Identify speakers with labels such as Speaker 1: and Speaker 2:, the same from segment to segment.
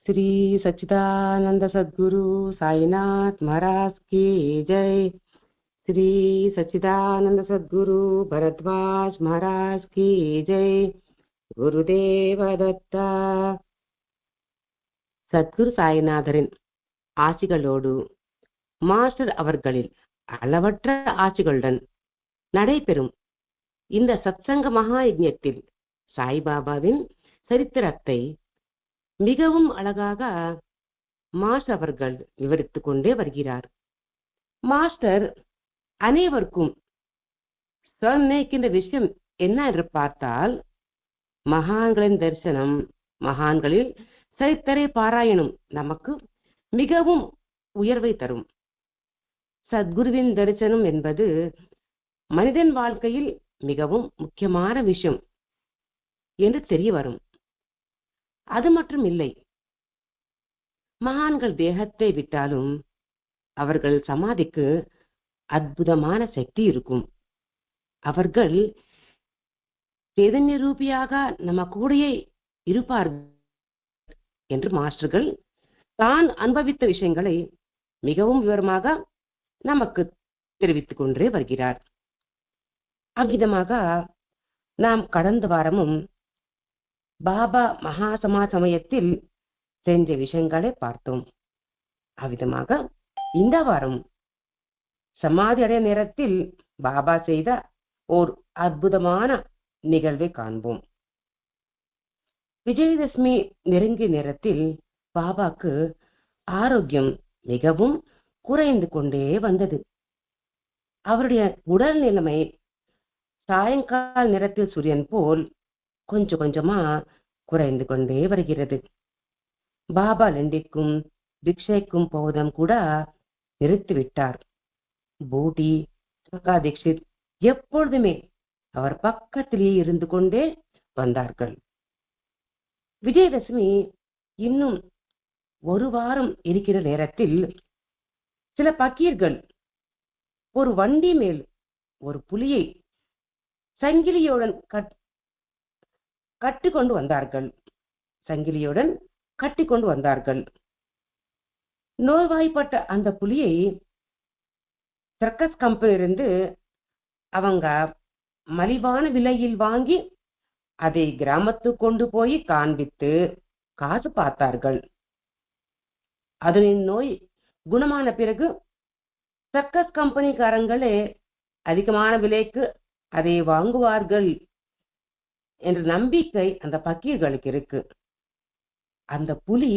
Speaker 1: श्री सच्चिदानंद सद्गुरु साईनाथ महाराज की जय। श्री सच्चिदानंद सद्गुरु भरद्वाज महाराज की जय। குருதேவ தத்தா. சத்குரு சாய்நாதரின் ஆசிகளோடு மாஸ்டர் அவர்களில் அளவற்ற ஆட்சிகளுடன் நடைபெறும் இந்த சத்சங்க மகா யஜ்ஞத்தில் சாய்பாபாவின் சரித்திரத்தை மிகவும் அழகாக மாஸ்டர் அவர்கள் விவரித்துக் கொண்டே வருகிறார். மாஸ்டர் அனைவருக்கும் சொன்னிருக்கின்ற விஷயம் என்ன என்று பார்த்தால், மகான்களின் தரிசனம், மகான்களில் சரித்திரை பாராயணம் நமக்கு மிகவும் உயர்வை தரும். சத்குருவின் தரிசனம் என்பது மனிதன் வாழ்க்கையில் மிகவும் முக்கியமான விஷயம் என்று தெரிய வரும். அது மட்டும் இல்லை, மகான்கள் தேகத்தை விட்டாலும் அவர்கள் சமாதிக்கு அற்புதமான சக்தி இருக்கும். அவர்கள் சைதன்ய ரூபியாக நம்ம கூடயே இருப்பார்கள் என்று மாஸ்டர்கள் தான் அனுபவித்த விஷயங்களை மிகவும் விவரமாக நமக்கு தெரிவித்துக் கொண்டே வருகிறார். அவ்விதமாக நாம் கடந்த வாரமும் பாபா மகா சமயத்தில் செஞ்ச விஷயங்களை பார்த்தோம். அவ்விதமாக இந்த வாரம் சமாதி அடைய நேரத்தில் பாபா செய்த ஓர் அற்புதமான நிகழ்வை காண்போம். விஜயதசமி நெருங்கிய நேரத்தில் பாபாக்கு ஆரோக்கியம் மிகவும் குறைந்து கொண்டே வந்தது. அவருடைய உடல் நிலைமை சாயங்கால நேரத்தில் சூரியன் போல் கொஞ்சம் கொஞ்சமா குறைந்து கொண்டே வருகிறது. பாபா லண்டிக்கும் பிக்ஷைக்கும் போவதும் கூட நிறுத்திவிட்டார். பூட்டி சக்கா தீட்சித் எப்பொழுதுமே அவர் பக்கத்திலேயே இருந்து கொண்டே வந்தார்கள். விஜயதசமி இன்னும் ஒரு வாரம் இருக்கிற நேரத்தில் சில பக்கீர்கள் ஒரு வண்டி மேல் ஒரு புலியை சங்கிலியுடன் கட்டிக்கொண்டு வந்தார்கள். நோய்வாய்ப்பட்ட அந்த புலியை சர்க்கஸ் கம்பெனியிலிருந்து அவங்க மலிவான விலையில் வாங்கி அதை கிராமத்துக்கு கொண்டு போய் காண்பித்து காசு பார்த்தார்கள். அதனின் நோய் குணமான பிறகு சர்க்கஸ் கம்பெனிக்காரங்களே அதிகமான விலைக்கு அதை வாங்குவார்கள் என்ற நம்பிக்கை அந்த பக்கீர்களுக்கு இருக்கு. அந்த புலி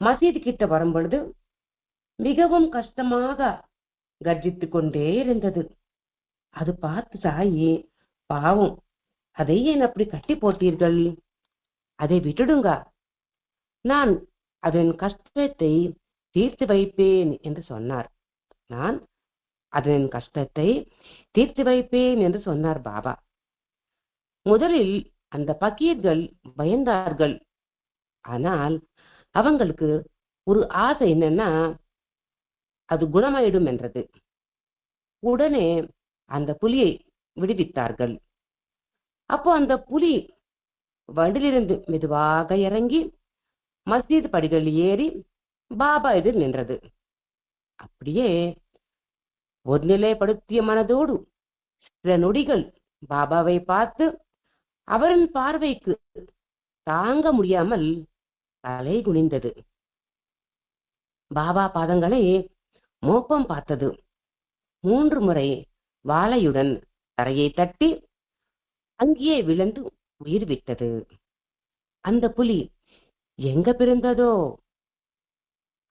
Speaker 1: மசீது கிட்ட வரும்பொழுது மிகவும் கஷ்டமாக கர்ஜித்துக் கொண்டே இருந்தது. அது பார்த்து சாயி, பாவம், அதை ஏன் அப்படி கட்டி போட்டீர்கள்? அதை விட்டுடுங்க, நான் அதன் கஷ்டத்தை தீர்த்து வைப்பேன் என்று சொன்னார். பாபா. முதலில் அந்த பக்கீர்கள் பயந்தார்கள். ஆனால் அவங்களுக்கு ஒரு ஆசை என்னன்னா, அது குணமாயிடும் என்றது. உடனே அந்த புலியை விடுவித்தார்கள். அப்போ அந்த புலி வண்டிலிருந்து மெதுவாக இறங்கி மஸ்ஜித் படிகளில் ஏறி பாபா எதிர் நின்றது. அப்படியே ஒரு நிலைப்படுத்திய மனதோடு சில நொடிகள் பாபாவை பார்த்து அவரின் பார்வைக்கு தாங்க முடியாமல் தலை குனிந்தது. பாபா பாதங்களை மோப்பம் பார்த்தது. 3 முறை வாளையுடன் தரையை தட்டி அங்கேயே விழுந்து உயிர் விட்டது. அந்த புலி எங்க பிறந்ததோ,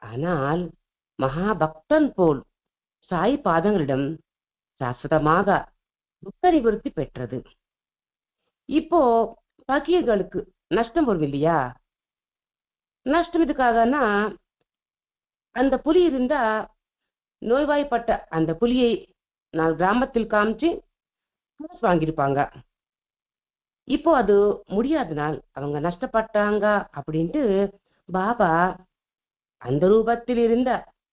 Speaker 1: ஆனால் மகாபக்தன் போல் சாய் பாதங்களிடம் சாஸ்வதமாக துக்க நிவர்த்தி பெற்றது. இப்போ பக்கீர்களுக்கு நஷ்டம் வரும் இல்லையா? நஷ்டம் இதுக்காகனா, அந்த புலி இருந்தா நோய்வாய்ப்பட்ட அந்த புலியை நான் கிராமத்தில் காமிச்சு வாங்கியிருப்பாங்க. இப்போ அது முடியாதனால் அவங்க நஷ்டப்பட்டாங்க அப்படின்ட்டு பாபா அந்த ரூபத்தில் இருந்த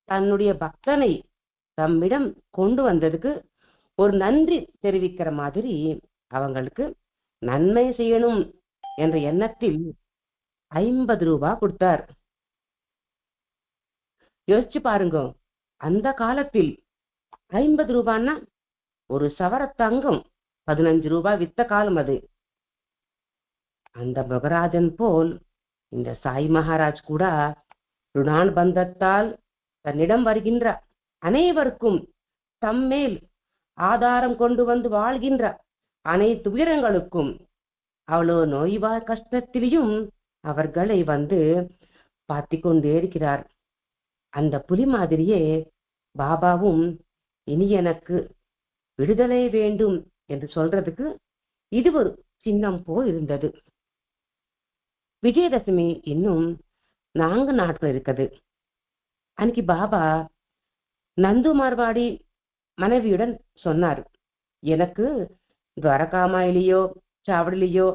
Speaker 1: தன்னுடைய பக்தனை தம்மிடம் கொண்டு வந்ததுக்கு ஒரு நன்றி தெரிவிக்கிற மாதிரி அவங்களுக்கு நன்மை செய்யணும் என்ற எண்ணத்தில் 50 ரூபாய் கொடுத்தார். யோசிச்சு பாருங்க, அந்த காலத்தில் 50 ரூபான்னா ஒரு சவர தங்கம் 15 ரூபாய் வித்த காலம் அது. அந்த மகராஜன் போல் இந்த சாய் மகாராஜ் கூட ருணான் பந்தத்தால் தன்னிடம் வருகின்ற அனைவருக்கும் தம்மேல் ஆதாரம் கொண்டு வந்து வாழ்கின்ற அனைத்து உயிரங்களுக்கும் அவ்வளோ நோய்வா கஷ்டத்திலையும் அவர்களை வந்து பார்த்து கொண்டே இருக்கிறார். அந்த புலி மாதிரியே பாபாவும் இனி எனக்கு விடுதலை வேண்டும் என்று சொல்றதுக்கு இது ஒரு சின்னம் போல் இருந்தது. விஜயதசமி இன்னும் 4 நாட்கள் இருக்குது. அன்னைக்கு பாபா நந்து மார்வாடி மனைவியுடன் சொன்னார், எனக்கு துவாரகாமாயிலேயோ சாவடிலேயோ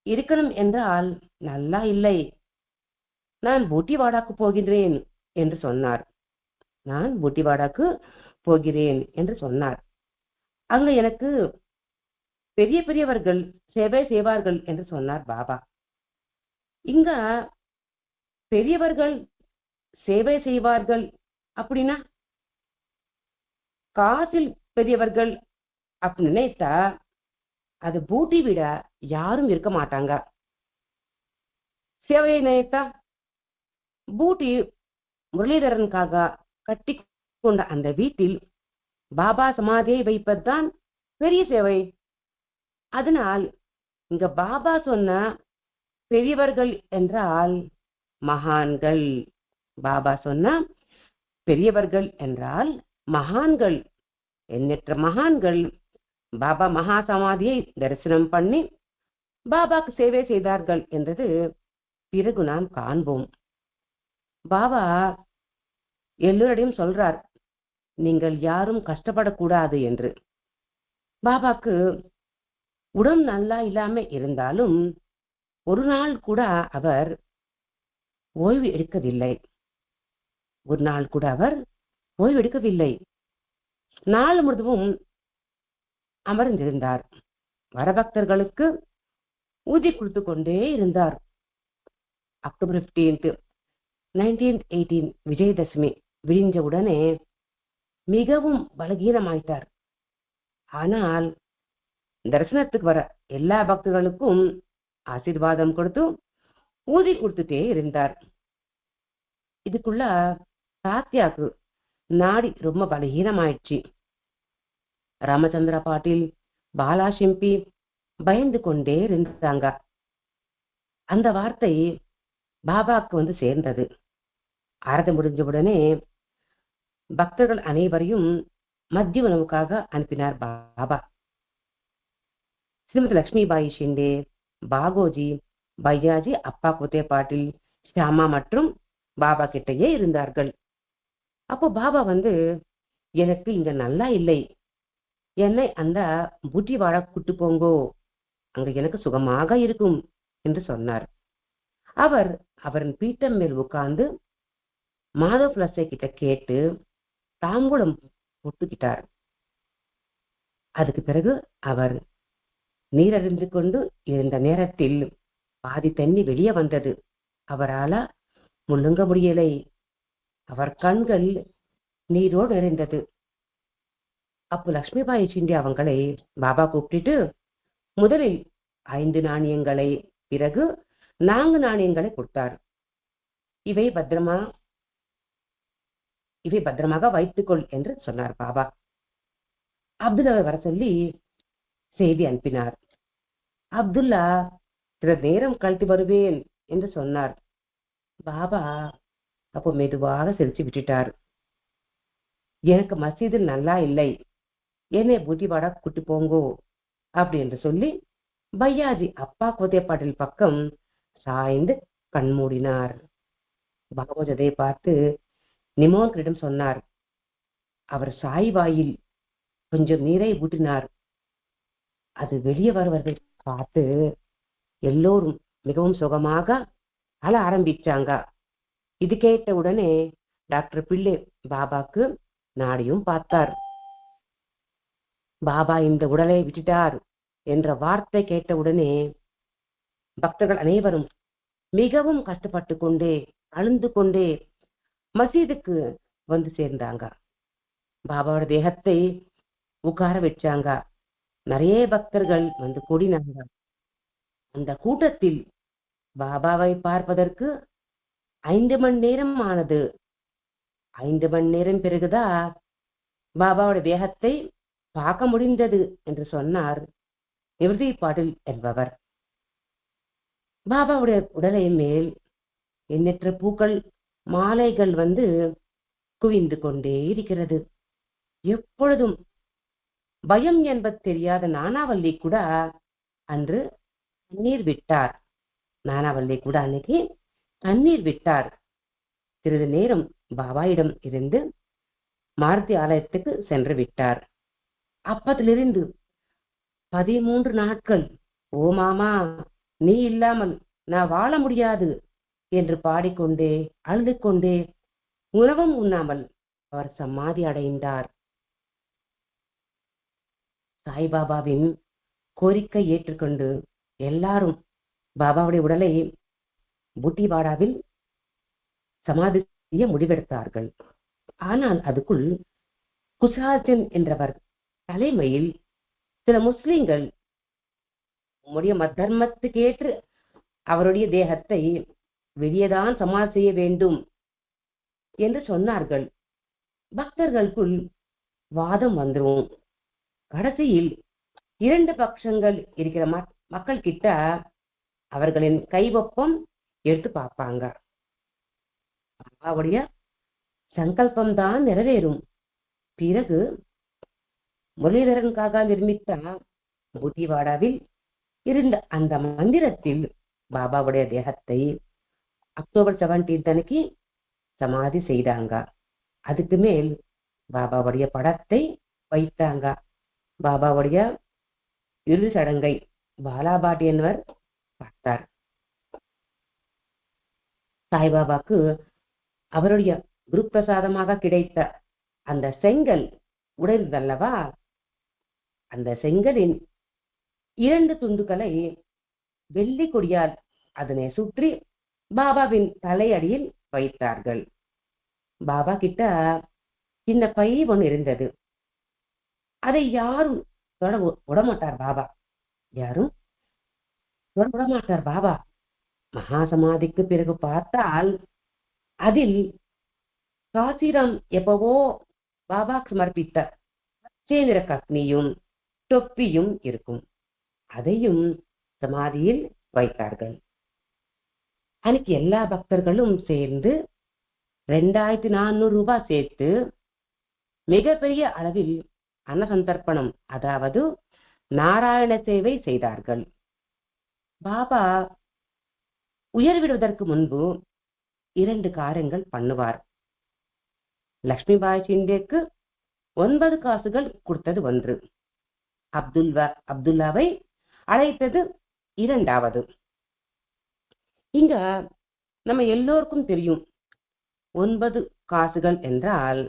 Speaker 1: இருக்கணும் என்றால் நல்லா இல்லை, நான் பூட்டிவாடாக்கு போகிறேன் என்று சொன்னார். நான் பூட்டிவாடாக்கு போகிறேன் என்று சொன்னார். அங்க எனக்கு பெரிய பெரியவர்கள் சேவை செய்வார்கள் என்று சொன்னார் பாபா. இங்க பெரியவர்கள் சேவை செய்வார்கள் அப்படின்னா காசில் பெரியவர்கள் அப்படி நினைத்தா அது பூட்டி விட யாரும் இருக்க மாட்டாங்க. சேவையை நினைத்தா பூட்டி முரளிதரனுக்காக கட்டி கொண்ட அந்த வீட்டில் பாபா சமாதியை வைப்பதுதான் பெரிய சேவை. அதனால் இங்க பாபா சொன்ன பெரியவர்கள் என்றால் மகான்கள். பாபா சொன்ன பெரியவர்கள் என்றால் மகான்கள். எண்ணற்ற மகான்கள் பாபா மகா சமாதியை தரிசனம் பண்ணி பாபாக்கு சேவை செய்தார்கள் என்றது பிறகு நாம் காண்போம். பாபா எல்லோரிடையும் சொல்றார், நீங்கள் யாரும் கஷ்டப்படக்கூடாது என்று. பாபாக்கு உடம்பு நல்லா இல்லாம இருந்தாலும் ஒரு நாள் கூட அவர் ஓய்வு எடுக்கவில்லை. ஒரு நாள் கூட அவர் ஓய்வு எடுக்கவில்லை. நாள் முழுவதும் அமர்ந்திருந்தார். வரபக்தர்களுக்கு ஊதி கொடுத்து கொண்டே இருந்தார். அக்டோபர் 15, 1918 விஜயதசமி விடிஞ்ச உடனே மிகவும் பலகீனமாயிட்டார். ஆனால் தரிசனத்துக்கு வர எல்லா பக்தர்களுக்கும் ஆசீர்வாதம் கொடுத்து ஊதி கொடுத்துட்டே இருந்தார். இதுக்குள்ள தாத்தியாக்கு நாடி ரொம்ப பலகீனமாயிடுச்சு. ராமச்சந்திர பாட்டில், பாலா ஷிம்பி பயந்து கொண்டே இருந்தாங்க. அந்த வார்த்தை பாபாக்கு வந்து சேர்ந்தது. ஆரதி முடிஞ்ச உடனே பக்தர்கள் அனைவரையும் மத்திய உணவுக்காக அனுப்பினார் பாபா. ஸ்ரீமதி லட்சுமிபாய் ஷிண்டே, பாகோஜி, பையாஜி, அப்பா குத்தே பாட்டில், ஷியாமா மற்றும் பாபா கிட்டேயே இருந்தார்கள். அப்போ பாபா வந்து, எனக்கு இங்க நல்லா இல்லை, என்னை அந்த பூட்டி வாழ கூட்டு போங்கோ, அங்க எனக்கு சுகமாக இருக்கும் என்று சொன்னார். அவர் அவரின் பீட்டம் மேல் உட்கார்ந்து மாதவ் பிளஸை கிட்ட கேட்டு தாம்பூலம் ஒட்டுக்கிட்டார். அதுக்கு பிறகு அவர் நீரறிந்து கொண்டு இருந்த நேரத்தில் பாதி தண்ணி வெளியே வந்தது. அவரால் முழுங்க முடியலை. அவர் கண்கள் நீரோடு நிறைந்தது. அப்போ லட்சுமிபாய் ஷிண்டே அவங்களை பாபா கூப்பிட்டு முதலில் 5 நாணயங்களை, பிறகு 4 நாணயங்களை கொடுத்தார். இவை பத்திரமாக வைத்துக்கொள் என்று சொன்னார் பாபா. அப்துல்லாவை வர சொல்லி செய்தி அனுப்பினார். அப்துல்லா சில நேரம் கழித்து வருவேன் என்று சொன்னார். பாபா அப்போ மெதுவாக சிரிச்சு விட்டுட்டார். எனக்கு மசீதில் நல்லா இல்லை, என்னை பூட்டிவாடா கூட்டி போங்கோ அப்படி என்று சொல்லி பையாஜி அப்பா கோதே பாட்டில் பக்கம் சாய்ந்து கண்மூடினார். பாபாஜி அதை பார்த்து நிமோன்களிடம் சொன்னார். அவர் சாய்வாயில் கொஞ்சம் நீரை ஊற்றினார். அது வெளியே வருவதை பார்த்து எல்லோரும் மிகவும் சுகமாக அழ ஆரம்பிச்சாங்க. இது கேட்ட உடனே டாக்டர் பிள்ளை பாபாக்கு நாடியும் பார்த்தார். பாபா இந்த உடலை விட்டுட்டார் என்ற வார்த்தை கேட்ட உடனே பக்தர்கள் அனைவரும் மிகவும் கஷ்டப்பட்டு கொண்டே அழுந்து கொண்டே மசீதுக்கு வந்து சேர்ந்தாங்க. பாபாவோட தேகத்தை உட்கார வச்சாங்க. நிறைய பக்தர்கள் வந்து கூடினாங்க. அந்த கூட்டத்தில் பாபாவை பார்ப்பதற்கு 5 மணி நேரம் ஆனது. 5 மணி நேரம் பிறகுதான் பாபாவோட தேகத்தை பார்க்க முடிந்தது என்று சொன்னார் நிவர்த்தி பாட்டில் என்பவர். பாபாவுடைய உடலை மேல் எண்ணற்ற பூக்கள் மாலைகள் வந்து குவிந்து கொண்டே இருக்கிறது. எப்பொழுதும் பயம் என்பது தெரியாத நானாவல்லி கூட அன்று கண்ணீர் விட்டார். நானாவல்லி கூட அன்னைக்கு கண்ணீர் விட்டார். சிறிது நேரம் பாபாயிடம் இருந்து மாருதி ஆலயத்துக்கு சென்று விட்டார். அப்பத்திலிருந்து 13 நாட்கள், ஓ மாமா, நீ இல்லாமல் நான் வாழ முடியாது என்று பாடிக்கொண்டே அழுது கொண்டே உணவும் உண்ணாமல் அவர் சமாதி அடைந்தார். சாய்பாபாவின் கோரிக்கை ஏற்றுக்கொண்டு எல்லாரும் பாபாவுடைய உடலை பூட்டிவாடாவில் சமாதி செய்ய முடிவெடுத்தார்கள். ஆனால் அதுக்குள் குசாஜன் என்றவர் தலைமையில் சில முஸ்லிம்கள் உம்முடைய தர்மத்துக்கேற்று அவருடைய தேகத்தை வெளியேதான் சமாதி செய்ய வேண்டும் என்று சொன்னார்கள். பக்தர்களுக்குள் வாதம் வந்துரும். கடைசியில் 2 பட்சங்கள் இருக்கிற மக்கள் கிட்ட அவர்களின் கைவப்பம் எடுத்து பார்ப்பாங்க. அவருடைய சங்கல்பம் தான் நிறைவேறும். பிறகு முரளிதரனுக்காக நிர்மித்த பூட்டிவாடாவில் இருந்த அந்த மந்திரத்தில் பாபாவுடைய தேகத்தை அக்டோபர் 17 அன்னைக்கு சமாதி செய்தாங்க. அதுக்கு மேல் பாபாவுடைய படத்தை வைத்தாங்க. பாபாவுடைய இறுதி சடங்கை பாலாபாட்டி என்பவர் பார்த்தார். சாய்பாபாக்கு அவருடைய குரு பிரசாதமாக கிடைத்த அந்த செங்கல் உடைந்தல்லவா, அந்த செங்கலின் 2 துண்டுகளை வெள்ளி கொடியால் அதனை சுற்றி பாபாவின் தலையடியில் வைத்தார்கள். பாபா கிட்ட சின்ன பை ஒன்று இருந்தது. அதை யாரும் விடமாட்டார் பாபா. யாரும் விடமாட்டார் பாபா. மகா சமாதிக்கு பிறகு பார்த்தால் அதில் காசிராம் எப்பவோ பாபா சமர்ப்பித்த பச்சை நிற கக்னியும் தொப்பியும் இருக்கும். அதையும் சமாதியில் வைத்தார்கள். அன்னைக்கு எல்லா பக்தர்களும் சேர்ந்து 2400 ரூபாய் சேர்த்து மிகப்பெரிய அளவில் அன்னசந்தர்ப்பணம், அதாவது நாராயண சேவை செய்தார்கள். பாபா உயர்விடுவதற்கு முன்பு 2 காரியங்கள் பண்ணுவார். லக்ஷ்மிபாய் சிண்டேக்கு 9 காசுகள் கொடுத்தது 1, அப்துல்லாவை அழைத்தது 2வது. இங்க நம்ம எல்லோருக்கும் தெரியும் 9 காசுகள் என்றால்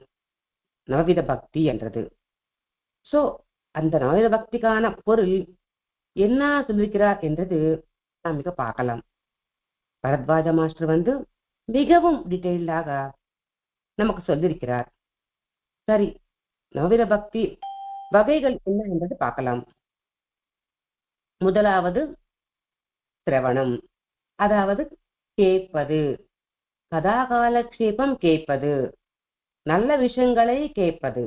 Speaker 1: நவவித பக்தி என்றது. சோ அந்த நவவித பக்திக்கான பொருள் என்ன சொல்லிருக்கிறார் என்றது நாம் மிக பார்க்கலாம். பரத்வாஜ மாஸ்டர் வந்து மிகவும் டீட்டெயிலாக நமக்கு சொல்லியிருக்கிறார். சரி, நவவித பக்தி வகைகள் என்ன என்பது பார்க்கலாம். முதலாவது சிரவணம், அதாவது கேட்பது, கதாகாலக்ஷேபம் கேட்பது, நல்ல விஷயங்களை கேட்பது.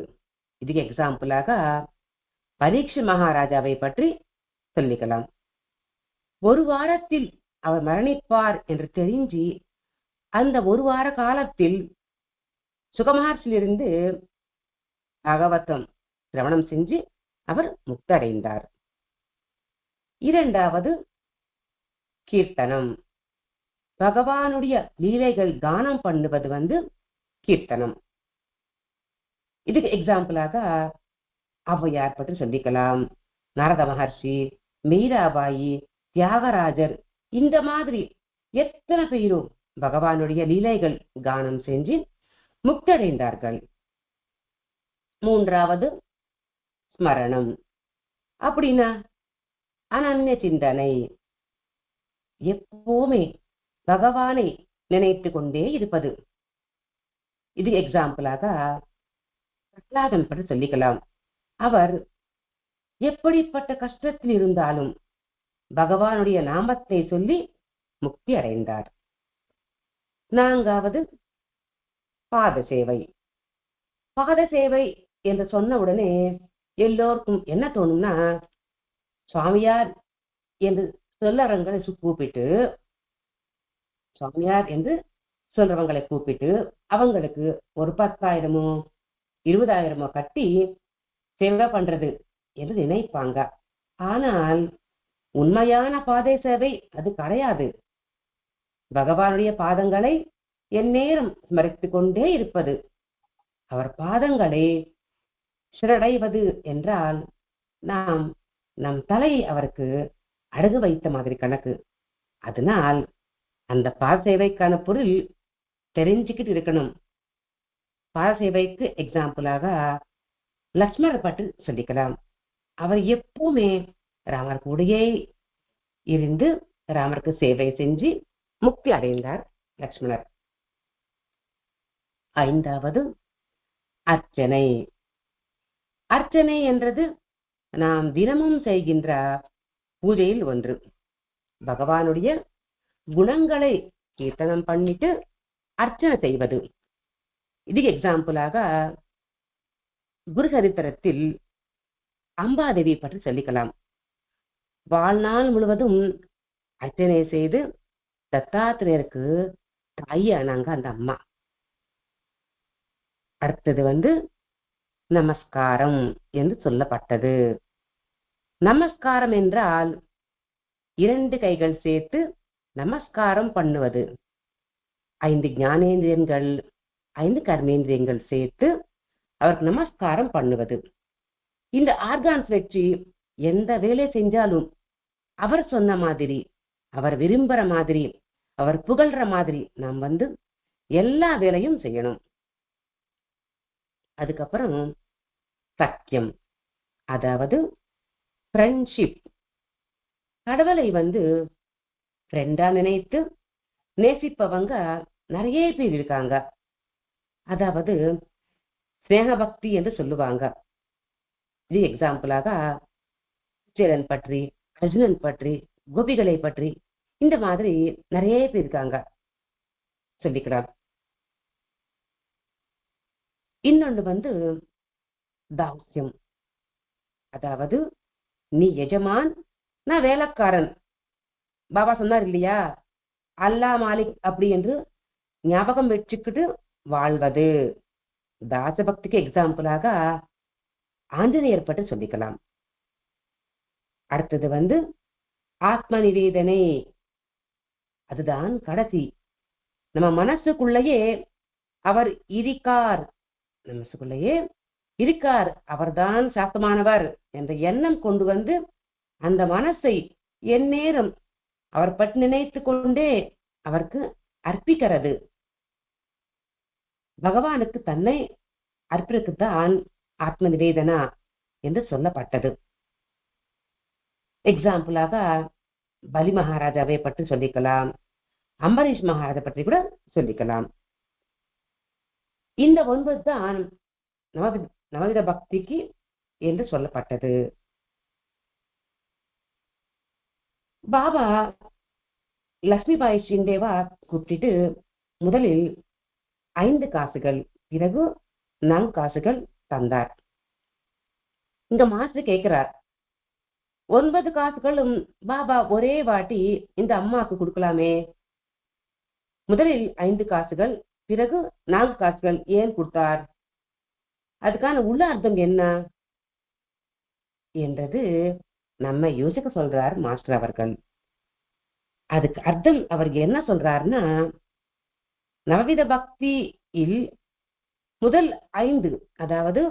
Speaker 1: இதுக்கு எக்ஸாம்பிளாக பரீட்சை மகாராஜாவை பற்றி சொல்லிக்கலாம். 1 வாரத்தில் அவர் மரணிப்பார் என்று தெரிஞ்சு அந்த 1 வார காலத்தில் சுகமஹர்ஷியிலிருந்து பாகவதம் சிரவணம் செஞ்சு அவர் முக்தடைந்தார். 2வது கீர்த்தனம், பகவானுடைய லீலைகள் கானம் பண்ணுவது வந்து கீர்த்தனம். இதுக்கு எக்ஸாம்பிளாக ஔவையார் பற்றி சொல்லிக்கலாம், நாரத மகர்ஷி, மீராபாயி, தியாகராஜர், இந்த மாதிரி எத்தனை பேரும் பகவானுடைய லீலைகள் கானம் செஞ்சு முக்தடைந்தார்கள். 3வது ஸ்மரணம், அப்படின்னா அனன்ய சிந்தனை, எப்பவுமே பகவானை நினைத்து கொண்டே இருப்பது. இது எக்ஸாம்பிளாக பிரகலாதன் பற்றி சொல்லிக்கலாம். அவர் எப்படிப்பட்ட கஷ்டத்தில் இருந்தாலும் பகவானுடைய நாமத்தை சொல்லி முக்தி அடைந்தார். 4வது பாத சேவை. பாத சேவை என்று சொன்ன உடனே எல்லோருக்கும் என்ன தோணும்னா, சுவாமியார் என்று சொல்லறவங்களை கூப்பிட்டு சுவாமியார் என்று சொல்றவங்களை கூப்பிட்டு அவங்களுக்கு ஒரு 10,000 20,000 கட்டி சேவை பண்றது என்று நினைப்பாங்க. ஆனால் உண்மையான பாதை சேவை அது கிடையாது. பகவானுடைய பாதங்களை எந்நேரம் ஸ்மரித்துக் கொண்டே இருப்பது. அவர் பாதங்களை சிறடைவது என்றால் நாம் நம் தலையை அவருக்கு அடகு வைத்த மாதிரி கணக்கு. அதனால் அந்த பாத சேவைக்கான பொருள் தெரிஞ்சுக்கிட்டு இருக்கணும். பாத சேவைக்கு எக்ஸாம்பிளாக லக்ஷ்மணர் பற்றி சொல்லிக்கலாம். அவர் எப்பவுமே ராமர் கூடயே இருந்து ராமருக்கு சேவை செஞ்சு முக்தி அடைந்தார் லக்ஷ்மணர். 5வது அர்ச்சனை. அர்ச்சனை என்றது நாம் தினமும் செய்கின்ற பூஜையில் ஒன்று. பகவானுடைய குணங்களை கீர்த்தனம் பண்ணிட்டு அர்ச்சனை செய்வது. இதுக்கு எக்ஸாம்பிளாக குரு சரித்திரத்தில் அம்பாதேவி பற்றி சொல்லிக்கலாம். வாழ்நாள் முழுவதும் அர்ச்சனை செய்து தத்தாத்திரேயருக்கு தாயானாங்க அந்த அம்மா. அடுத்தது நமஸ்காரம் என்று சொல்லப்பட்டது. நமஸ்காரம் என்றால் 2 கைகள் சேர்த்து நமஸ்காரம் பண்ணுவது. 5 ஞானேந்திரியங்கள் 5 கர்மேந்திரியங்கள் சேர்த்து அவருக்கு நமஸ்காரம் பண்ணுவது. இந்த ஆர்கான்ஸ் வச்சு எந்த வேலை செஞ்சாலும் அவர் சொன்ன மாதிரி, அவர் விரும்புற மாதிரி, அவர் புகழ்ற மாதிரி நாம் எல்லா வேலையும் செய்யணும். அதுக்கப்புறம் சக்கியம், அதாவது ஃப்ரெண்ட்ஷிப். கடவுளை ஃப்ரெண்டா நினைத்து நேசிப்பவங்க நிறைய பேர் இருக்காங்க. அதாவது ஸ்நேக பக்தி என்று சொல்லுவாங்க. இது எக்ஸாம்பிளாக சேரன் பற்றி, அர்ஜுனன் பற்றி, கோபிகளை பற்றி இந்த மாதிரி நிறைய பேர் இருக்காங்க சொல்லிக்கிறார். இன்னொன்று தாஸ்யம், அதாவது நீ எஜமான், நான் வேலைக்காரன். பாபா சொன்னார் இல்லையா, அல்லா மாலிக் அப்படி என்று ஞாபகம் வச்சுக்கிட்டு வாழ்வது. தாசபக்திக்கு எக்ஸாம்பிளாக ஆஞ்சநேயர் பற்றி சொல்லிக்கலாம். அடுத்தது ஆத்ம நிவேதனை. அதுதான் கடைசி. நம்ம மனசுக்குள்ளேயே அவர் இருக்கார், மனசுக்குள்ளேயே இருக்கார், அவர்தான் சாஸ்திரமானவர் என்ற எண்ணம் கொண்டு அந்த மனசை எந்நேரம் அவர் பற்றி நினைத்து கொண்டே அவருக்கு அர்ப்பிக்கிறது. பகவானுக்கு தன்னை அர்ப்பணிக்குத்தான் ஆத்ம நிவேதனா என்று சொல்லப்பட்டது. எக்ஸாம்பிளாக பலி மகாராஜாவை பற்றி சொல்லிக்கலாம், அம்பரீஷ் மகாராஜா பற்றி கூட சொல்லிக்கலாம். இந்த 9 தான் நவவித பக்திக்கு என்று சொல்லப்பட்டது. பாபா லட்சுமிபாய் ஷிண்டேவா கூப்பிட்டு முதலில் 5 காசுகள், பிறகு 4 காசுகள் தந்தார். இந்த மாஸ்டர் கேட்கிறார், 9 காசுகளும் பாபா ஒரே வாட்டி இந்த அம்மாவுக்கு கொடுக்கலாமே, முதலில் 5 காசுகள் பிறகு 4 காசுகள் ஏன் கொடுத்தார்? அதுக்கான உள்ள அர்த்தம் என்ன என்றது நம்ம யோசிக்க சொல்றார் மாஸ்டர் அவர்கள். அதுக்கு அர்த்தம் அவர் என்ன சொல்றாருன்னா, நவவித பக்தியில் முதல் 5, அதாவது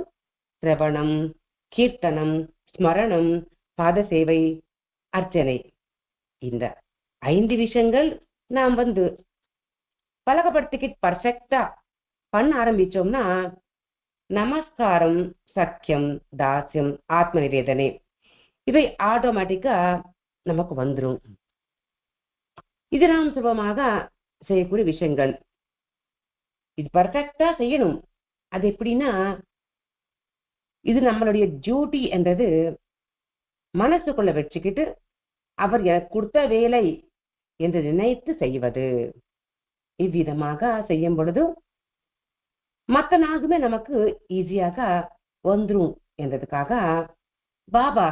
Speaker 1: சிரவணம், கீர்த்தனம், ஸ்மரணம், பாத சேவை, அர்ச்சனை, இந்த 5 விஷயங்கள் நாம் பழக்கப்படுத்திக்கிட்டு பர்ஃபெக்டா பண்ண ஆரம்பிச்சோம்னா நமஸ்காரம், சக்கியம், தாஸ்யம், ஆத்ம நிவேதனை இவை ஆட்டோமேட்டிக்கா நமக்கு வந்துடும். இது நாம் சுலபமாக செய்யக்கூடிய விஷயங்கள். இது பர்ஃபெக்டா செய்யணும். அது எப்படின்னா, இது நம்மளுடைய டியூட்டி என்றது மனசுக்குள்ள வச்சுக்கிட்டு அவர் எனக்கு கொடுத்த வேலை என்று நினைத்து செய்வது. இவ்விதமாக செய்யும் பொழுது மற்ற நாளுமே நமக்கு ஈஸியாக வந்துரும் என்றதுக்காக பாபா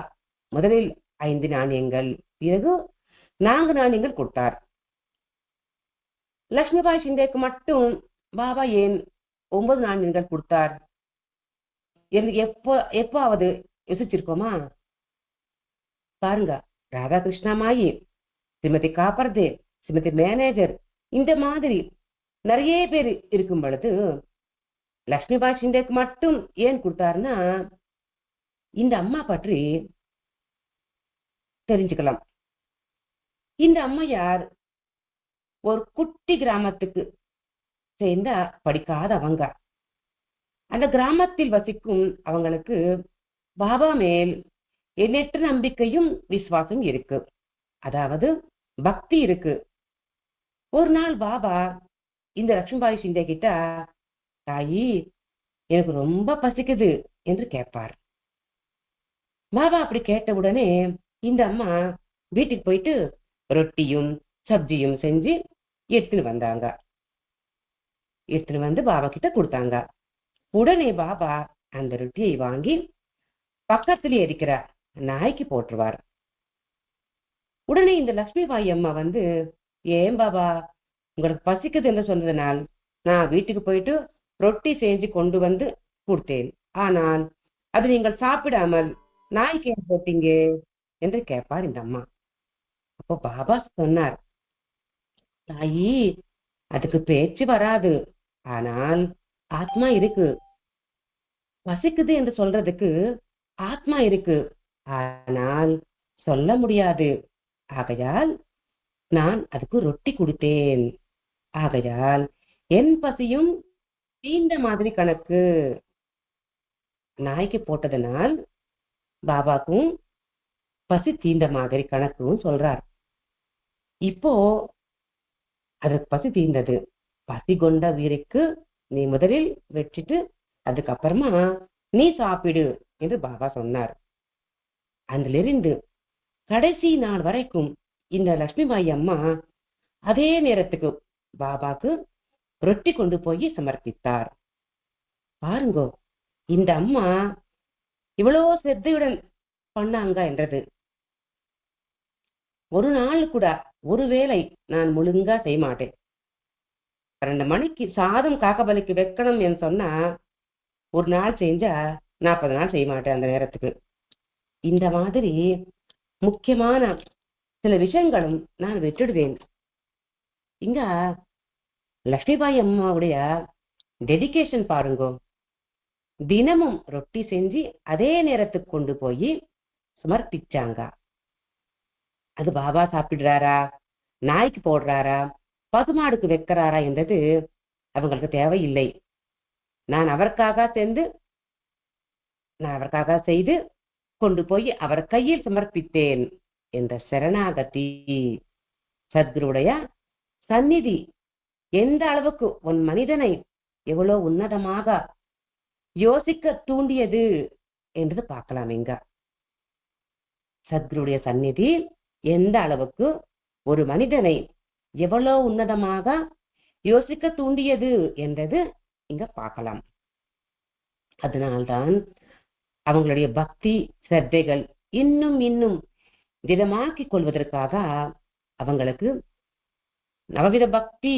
Speaker 1: முதலில் 5 நாணயங்கள், பிறகு 4 நாணயங்கள் கொடுத்தார். லட்சுமிபாய் ஷிண்டேக்கு மட்டும் பாபா ஏன் 9 நாணயங்கள் கொடுத்தார் என்று எப்பாவது யோசிச்சிருக்கோமா? பாருங்க, ராதாகிருஷ்ணா மாயி, ஸ்ரீமதி காப்பர்தே, ஸ்ரீமதி மேனேஜர், இந்த மாதிரி நிறைய பேர் இருக்கும் பொழுது லட்சுமிபாய் ஷிண்டேக்கு மட்டும் ஏன் கொடுத்தாருன்னா, இந்த அம்மா பற்றி தெரிஞ்சுக்கலாம். இந்த அம்மையார் ஒரு குட்டி கிராமத்துக்கு சேர்ந்த படிக்காதவங்க. அந்த கிராமத்தில் வசிக்கும் அவங்களுக்கு பாபா மேல் எண்ணற்ற நம்பிக்கையும் விசுவாசம் இருக்கு, அதாவது பக்தி இருக்கு. ஒரு நாள் பாபா இந்த லட்சுமிபாய் ஷிண்டே கிட்ட, தாயி எனக்கு ரொம்ப பசிக்குது என்று கேட்பார். பாபா அப்படி கேட்ட உடனே இந்த அம்மா வீட்டுக்கு போயிட்டு ரொட்டியும் சப்ஜியும் செஞ்சு எடுத்துன்னு வந்தாங்க. எடுத்துன்னு வந்து பாபா கிட்ட கொடுத்தாங்க. உடனே பாபா அந்த ரொட்டியை வாங்கி பக்கத்திலே இருக்கிற நாய்க்கு போட்டுருவார். உடனே இந்த லட்சுமிபாய் அம்மா வந்து, ஏன் பாபா உங்களுக்கு பசிக்குது என்று சொன்னதனால் நான் வீட்டுக்கு போயிட்டு ரொட்டி செஞ்சு கொண்டு வந்து கொடுத்தேன், ஆனால் அது நீங்கள் சாப்பிடாமல் நாய்க்கு ஏன் போட்டீங்க என்று கேட்பார் இந்த அம்மா. அப்போ பாபா சொன்னார், தாயி அதுக்கு பேச்சு வராது, ஆனால் ஆத்மா இருக்கு. பசிக்குது என்று சொல்றதுக்கு ஆத்மா இருக்கு, ஆனால் சொல்ல முடியாது. ஆகையால் நான் அதுக்கு ரொட்டி கொடுத்தேன். ஆகையால் என் பசியும் தீண்ட மாதிரி கணக்கு. நாய்க்கு போட்டதனால் பாபாக்கும் பசி தீண்ட மாதிரி கணக்கும் சொல்றார். இப்போ அதுக்கு பசி தீர்ந்தது. பசி கொண்ட வீருக்கு நீ முதலில் வச்சுட்டு அதுக்கப்புறமா நீ சாப்பிடு என்று பாபா சொன்னார். அதிலிருந்து கடைசி நாள் வரைக்கும் இந்த லட்சுமிபாய் அம்மா அதே நேரத்துக்கு பாபாக்கு ரொட்டி கொண்டு போய் சமர்ப்பித்தார். பாருங்கோ, இந்த அம்மா இவ்வளவு சிரத்தையுடன் பண்ணாங்க என்றது. ஒரு நாள் கூட ஒருவேளை நான் முழுங்கா செய்ய மாட்டேன், 2 மணிக்கு சாதம் காக்கபலிக்கு வைக்கணும் என்று சொன்னா ஒரு நாள் செஞ்சா 40 நாள் செய்ய மாட்டேன் அந்த நேரத்துக்கு. இந்த மாதிரி முக்கியமான சில விஷயங்களும் நான் விட்டுடுவேன். இங்க லட்சுமிபாய் அம்மாவுடைய டெடிகேஷன் பாருங்கோ. தினமும் ரொட்டி செஞ்சு அதே நேரத்துக்கு கொண்டு போய் சமர்ப்பிச்சாங்க. அது பாபா சாப்பிடுறாரா, நாய்க்கு போடுறாரா, பசுமாடுக்கு வைக்கிறாரா என்றது அவங்களுக்கு தேவையில்லை. நான் அவருக்காக செய்து கொண்டு போய் அவர் கையில் சமர்ப்பித்தேன் என்ற சரணாகதி. சத்குருடைய சந்நிதி எந்த அளவுக்கு உன் மனிதனை எவ்வளவு உன்னதமாக யோசிக்க தூண்டியது என்று பார்க்கலாம். இங்க சத்குருடைய சந்நிதி எந்த அளவுக்கு ஒரு மனிதனை எவ்வளவு உன்னதமாக யோசிக்க தூண்டியது என்றது இங்க பார்க்கலாம். அதனால்தான் அவங்களுடைய பக்தி சிரத்தைகள் இன்னும் இன்னும் திடமாக்கிக் கொள்வதற்காக அவங்களுக்கு நவவித பக்தி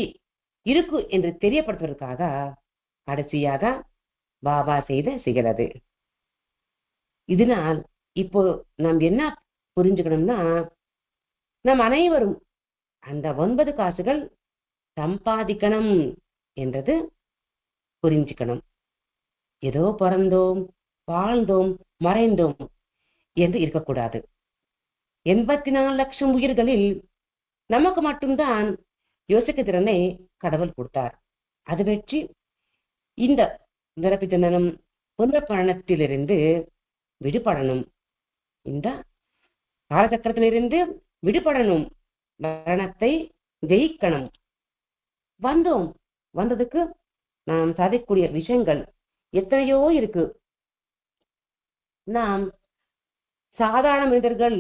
Speaker 1: இருக்கு என்று தெரியப்படுத்துவதற்காக கடைசியாக பாபா செய்த சிகரது. இதனால் இப்போ நாம் என்ன புரிஞ்சுக்கணும்னா, நம் அனைவரும் அந்த 9 காசுகள் சம்பாதிக்கணும் என்றது புரிஞ்சுக்கணும். ஏதோ பிறந்தோம், வாழ்ந்தோம், மறைந்தோம் என்று இருக்கக்கூடாது. 84 லட்சம் உயிர்களில் நமக்கு மட்டும்தான் யோசிக்க திறனை கடவுள் கொடுத்தார். அது வெற்றி இந்த நிரப்பித்தனம் புனர்பரணத்திலிருந்து விடுபடணும், இந்த காலச்சக்கரத்திலிருந்து விடுபடணும், மரணத்தை ஜெயிக்கணும். வந்ததுக்கு நாம் சாதிக்கக்கூடிய விஷயங்கள் எத்தனையோ இருக்கு. நாம் சாதாரண மனிதர்கள்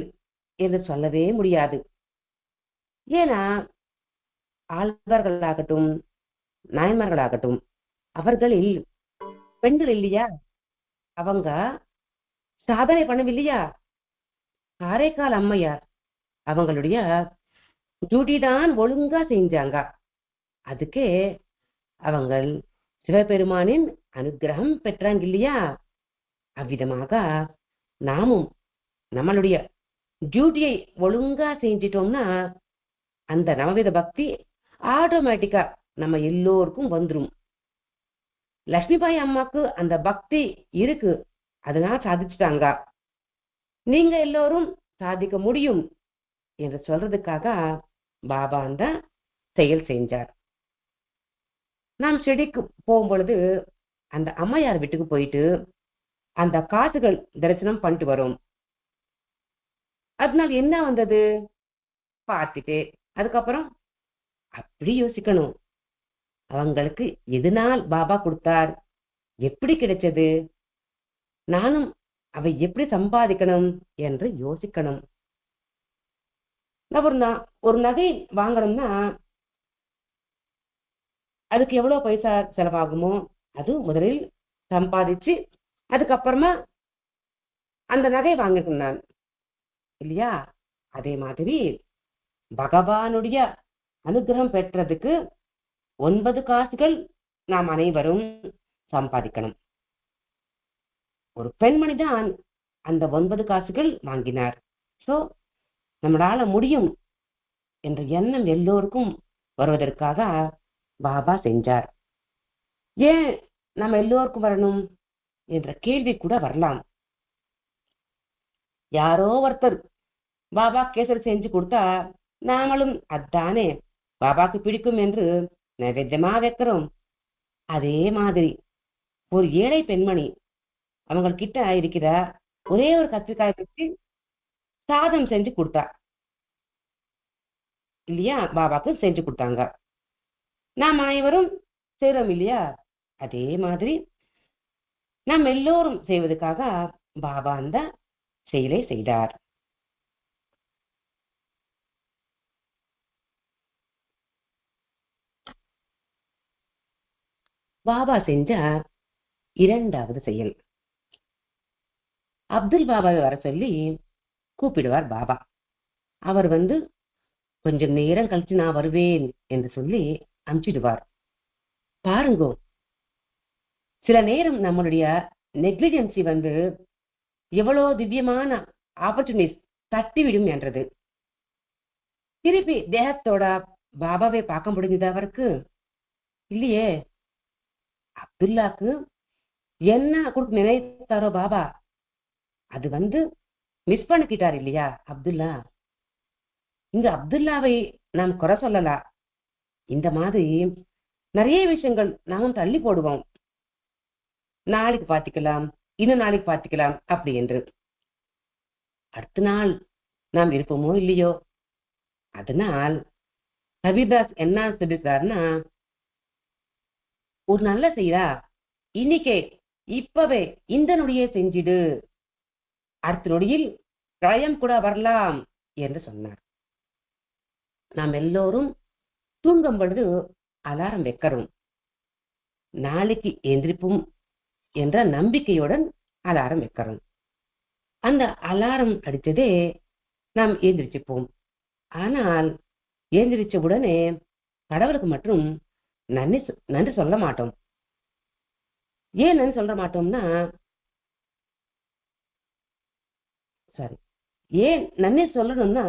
Speaker 1: என்று சொல்லவே முடியாது. ஏன்னா ஆழ்வார்களாகட்டும், நாயன்மார்களாகட்டும், அவர்களில் பெண்கள் இல்லையா, அவங்க சாதனை பண்ணவில்லையா? காரைக்கால் அம்மையார் அவங்களுடைய டியூட்டி தான் ஒழுங்கா செஞ்சாங்க. அதுக்கே அவங்கள் சிவபெருமானின் அனுகிரகம் பெற்றாங்க இல்லையா? அவ்விதமாக நாமும் நம்மளுடைய டியூட்டியை ஒழுங்கா செஞ்சிட்டோம்னா அந்த நவவித பக்தி ஆட்டோமேட்டிக்கா நம்ம எல்லோருக்கும் வந்துடும். லட்சுமிபாய் அம்மாக்கு அந்த பக்தி இருக்கு, அதனால சாதிச்சுட்டாங்க. நீங்க எல்லோரும் சாதிக்க முடியும் என்று சொல்றதுக்காக பாபா அந்த செயல் செஞ்சார். நாம் செடிக்கு போகும் பொழுது அந்த அம்மையார் வீட்டுக்கு போயிட்டு அந்த காசுகள் தரிசனம் பண்ணிட்டு வரும். அதனால என்ன வந்தது பார்த்துட்டு அதுக்கப்புறம் அப்படி யோசிக்கணும், அவங்களுக்கு எதனால் பாபா கொடுத்தார், எப்படி கிடைச்சது, நானும் அவை எப்படி சம்பாதிக்கணும் என்று யோசிக்கணும். ஒரு நகை வாங்கணும்னா அதுக்கு எவ்வளவு பைசா செலவாகுமோ அது முதலில் சம்பாதிச்சு அதுக்கப்புறமா அந்த நகை வாங்கிக்கணும் நான் இல்லையா? அதே மாதிரி பகவானுடைய அனுகிரகம் பெற்றதுக்கு 9 காசுகள் நாம் அனைவரும் சம்பாதிக்கணும். ஒரு பெண்மணிதான் அந்த 9 காசுகள் வாங்கினார். சோ நம்மளால முடியும் என்ற எண்ணம் எல்லோருக்கும் வருவதற்காக பாபா செஞ்சார். ஏன் நம்ம எல்லோருக்கும் வரணும் என்ற கேள்வி கூட வரலாம். யாரோ ஒருத்தர் பாபா கேசரி செஞ்சு கொடுத்தா நாமளும் அதானே பாபாக்கு பிடிக்கும் என்று நைவேத்தியமா வைக்கிறோம். அதே மாதிரி ஒரு ஏழை பெண்மணி அவங்கக்கிட்ட இருக்கிற ஒரே ஒரு கத்திரிக்காய் வச்சு சாதம் செஞ்சு கொடுத்தா இல்லையா, பாபாக்கு செஞ்சு கொடுத்தாங்க. நாம் அனைவரும் செய்றோம் இல்லையா? அதே மாதிரி நாம் எல்லோரும் செய்வதற்காக பாபா அந்த செயலை செய்தார். பாபா செஞ்ச 2வது செயல், அப்துல் பாபாவை வர சொல்லி கூப்பிடுவார் பாபா. அவர் கொஞ்சம் நேரம் கழிச்சு நான் வருவேன் என்று சொல்லி அனுப்பிடுவார். பாருங்க, சில நேரம் நம்மளுடைய நெக்லிஜென்சி எவ்வளவு திவ்யமான ஆப்பர்ச்சுனிட்டிஸ் தட்டிவிடும் என்றது. திருப்பி தேகத்தோட பாபாவை பார்க்க முடிஞ்சது அவருக்கு இல்லையே. அப்துல்லாக்கு என்ன கொடுக்க நினைத்தாரோ பாபா, அது மிஸ் பண்ணிக்கிட்டார் இல்லையா அப்துல்லா. இங்க அப்துல்லாவை நாம் குறை சொல்லலாம். இந்த மாதிரி நிறைய விஷயங்கள் நாமும் தள்ளி போடுவோம். நாளைக்கு பார்த்துக்கலாம், இன்னும் நாளைக்கு பார்த்துக்கலாம் அப்படி என்று. அடுத்த நாள் நாம் இருப்போமோ இல்லையோ. அதனால் கபீர்தாஸ் என்ன சொல்லிருக்காருன்னா, ஒரு நல்ல செய்தா இன்னைக்கே இப்பவே இந்த நொடியே செஞ்சிடு, அடுத்த நொடியில் பிரளயம் கூட வரலாம் என்று சொன்னார். நாம் எல்லோரும் தூங்கும் பொழுது அலாரம் வைக்கிறோம். நாளைக்கு எந்திரிப்போம் என்ற நம்பிக்கையுடன் அலாரம் வைக்கிறோம். அந்த அலாரம் அடித்ததே நாம் எந்திரிச்சுப்போம். ஆனால் எந்திரிச்ச உடனே கடவுளுக்கு மட்டும் நன்றி சொல்ல மாட்டோம். ஏன் நன்றி சொல்ல மாட்டோம்னா, ஏன் நன்றி சொல்லணும்னா,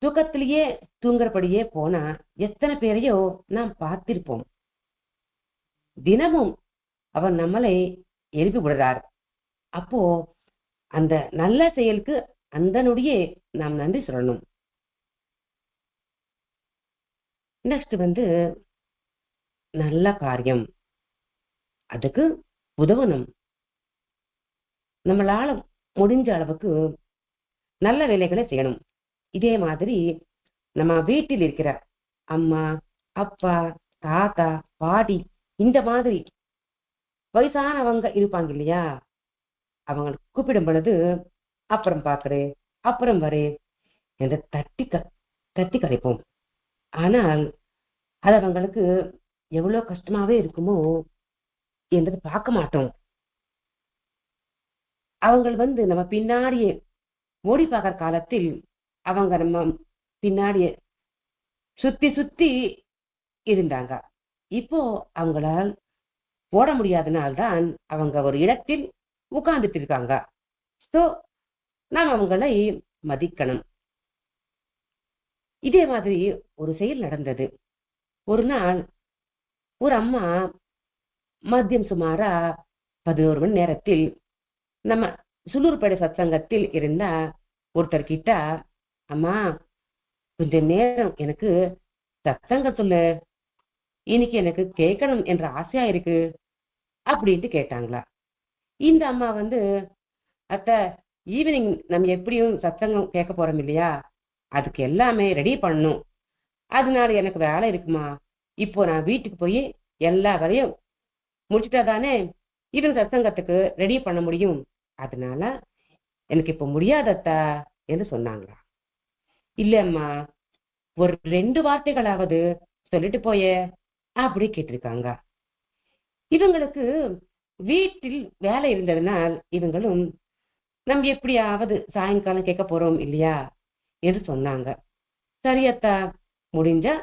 Speaker 1: தூக்கத்திலேயே தூங்குறபடியே போனா எத்தனை பேரையோ நாம் பார்த்திருப்போம். தினமும் அவர் நம்மளை எழுப்பி விடுறார். அப்போ அந்த நல்ல செயலுக்கு அந்த நொடியே நாம் நன்றி சொல்லணும். நெக்ஸ்ட் நல்ல காரியம், அதுக்கு உதவணும். நம்மளால முடிஞ்ச அளவுக்கு நல்ல வேலைகளை செய்யணும். இதே மாதிரி நம்ம வீட்டில் இருக்கிற அம்மா, அப்பா, தாத்தா, பாட்டி இந்த மாதிரி வயசானவங்க இருப்பாங்க இல்லையா, அவங்க கூப்பிடும் பொழுது அப்புறம் பாக்குறேன், அப்புறம் வரேன் என்று தட்டி கரைப்போம். ஆனால் அது அவங்களுக்கு எவ்வளவு கஷ்டமாவே இருக்குமோ என்பது பார்க்க மாட்டோம். அவங்க நம்ம பின்னாடியே ஓடி பார்க்கிற காலத்தில் அவங்க நம்ம பின்னாடியே சுத்தி சுத்தி இருந்தாங்க. இப்போ அவங்களால் ஓட முடியாதனால்தான் அவங்க ஒரு இடத்தில் உட்கார்ந்துட்டு இருக்காங்க. சோ நாம் அவங்களை மதிக்கணும். இதே மாதிரி ஒரு செயல் நடந்தது. ஒரு நாள் ஒரு அம்மா மதியம் சுமாரா 11 மணி நேரத்தில் நம்ம சுலூர்படை சத்சங்கத்தில் இருந்த ஒருத்தர் கிட்ட, அம்மா கொஞ்ச நேரம் எனக்கு சத்சங்கம் சொல்லு, இன்னைக்கு எனக்கு கேட்கணும் என்ற ஆசையா இருக்கு அப்படின்ட்டு கேட்டாங்களா. இந்த அம்மா அத்த ஈவினிங் நம்ம எப்படியும் சத்சங்கம் கேட்க போறோம் இல்லையா, அதுக்கு எல்லாமே ரெடி பண்ணணும், அதனால எனக்கு வேலை இருக்குமா, இப்போ நான் வீட்டுக்கு போய் எல்லா வேலையும் முடிச்சுட்டா தானே இவன் சத்சங்கத்துக்கு ரெடி பண்ண முடியும், அதனால எனக்கு இப்ப முடியாதத்தா என்று சொன்னாங்களா. இல்லம்மா, ஒரு 2 வார்த்தைகளாவது சொல்லிட்டு போய அப்படி கேட்டிருக்காங்க. இவங்களுக்கு வீட்டில் வேலை இருந்ததுனால் இவங்களும் நம்ம எப்படியாவது சாயங்காலம் கேட்க போறோம் இல்லையா என்று சொன்னாங்க. சரியத்தா, முடிஞ்சா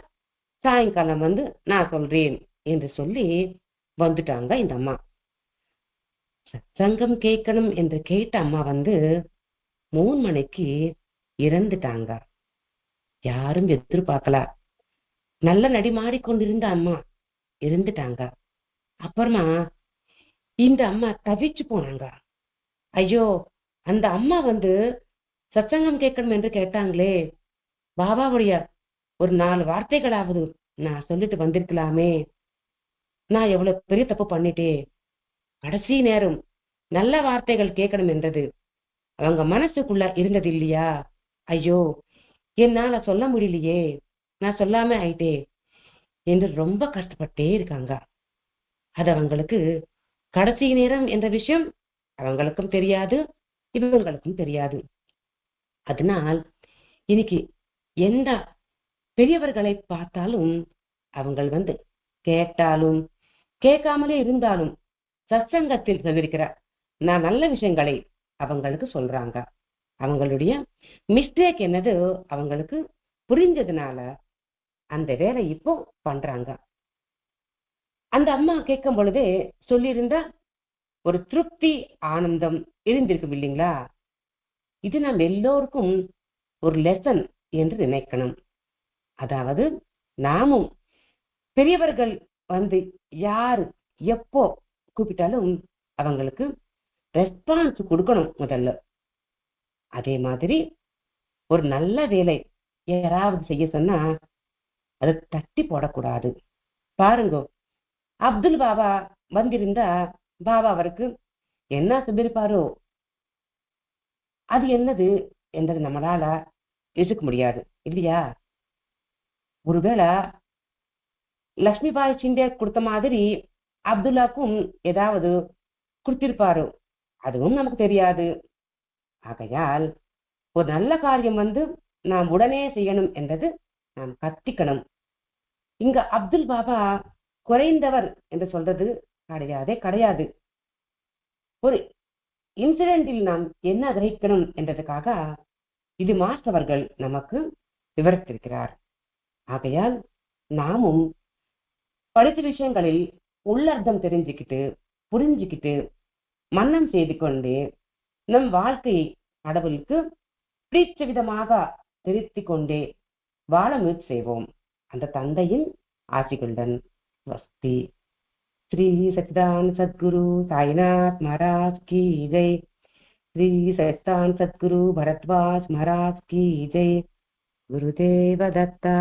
Speaker 1: சாயங்காலம் நான் சொல்றேன் என்று சொல்லி வந்துட்டாங்க இந்த அம்மா. சத்சங்கம் கேட்கணும் என்று கேட்ட அம்மா 3 மணிக்கு இறந்துட்டாங்க. யாரும் எதிர்பார்க்கல. நல்ல நடிமாடி கொண்டிருந்த அம்மா இருந்துட்டாங்க. அப்புறமா இந்த அம்மா தவிச்சு போனாங்க. ஐயோ, அந்த அம்மா சத்சங்கம் கேட்கணும் என்று கேட்டாங்களே, பாபாவுடைய ஒரு 4 வார்த்தைகளாவது நான் சொல்லிட்டு வந்திருக்கலாமே, நான் எவ்வளவு பெரிய தப்பு பண்ணிட்டே. கடைசி நேரம் நல்ல வார்த்தைகள் கேட்கணும் என்றது அவங்க மனசுக்குள்ள இருந்தது இல்லையா, ஐயோ என்னால சொல்ல முடியலையே, நான் சொல்லாம ஆயிட்டே என்று ரொம்ப கஷ்டப்பட்டே இருக்காங்க. அது அவங்களுக்கு கடைசி நேரம் என்ற விஷயம் அவங்களுக்கும் தெரியாது, இவங்களுக்கும் தெரியாது. அதனால் இன்னைக்கு எந்த பெரியவர்களை பார்த்தாலும் அவங்க கேட்டாலும் கேட்காமலே இருந்தாலும் சத்சங்கத்தில் சொல்லிருக்கிற நான் நல்ல விஷயங்களை அவங்களுக்கு சொல்றாங்க. அவங்களுடைய மிஸ்டேக் என்னது அவங்களுக்கு புரிஞ்சதுனால அந்த வேலை இப்போ பண்றாங்க. அந்த அம்மா கேட்கும் பொழுதே சொல்லியிருந்தா ஒரு திருப்தி ஆனந்தம் இருந்திருக்கும் இல்லைங்களா. இது நம்ம எல்லோருக்கும் ஒரு லெசன் என்று நினைக்கணும். அதாவது நாமும் பெரியவர்கள் யாரு எப்போ கூப்பிட்டாலும் அவங்களுக்கு ரெஸ்பான்ஸ் கொடுக்கணும் முதல்ல. அதே மாதிரி ஒரு நல்ல வேலை யாராவது செய்ய சொன்னா அதை தட்டி போடக்கூடாது. பாருங்க, அப்துல் பாபா வந்திருந்தா பாபா அவருக்கு என்ன சொல்லிருப்பாரோ, அது என்னது என்றது நம்மளால யோசிக்க முடியாது இல்லையா. ஒருவேளை லட்சுமிபாய் சிண்டே கொடுத்த மாதிரி அப்துல்லாக்கும் ஏதாவது கொடுத்திருப்பாரோ, அதுவும் நமக்கு தெரியாது. ஆகையால் ஒரு நல்ல காரியம் நாம் உடனே செய்யணும் என்றது நாம் கத்திக்கணும். இங்க அப்துல் பாபா குறைந்தவர் என்று சொல்றது கிடையாது. ஒரு இன்சிடென்டில் நாம் என்ன கிரகிக்கணும் என்றதுக்காக இது மாஸ்டவர்கள் நமக்கு விவரித்திருக்கிறார். ஆகையால் நாமும் படித்த விஷயங்களில் உள்ளர்த்தம் தெரிஞ்சுக்கிட்டு புரிஞ்சுக்கிட்டு மன்னம் செய்து கொண்டே நம் வாழ்க்கையை கடவுளுக்கு பிடித்த விதமாக திருத்திக் கொண்டே வாழ முயற்சி செய்வோம். அந்த தந்தையின் ஆசிகளுடன் வஸ்தி. ஸ்ரீ சச்சிதானந்த சத்குரு சாய்நாத் மகாராஜ் கி ஜெய். ஸ்ரீ சச்சிதானந்த சத்குரு பரத்வாஜ் மகாராஜ் கி ஜெய். குருதேவ தத்தா.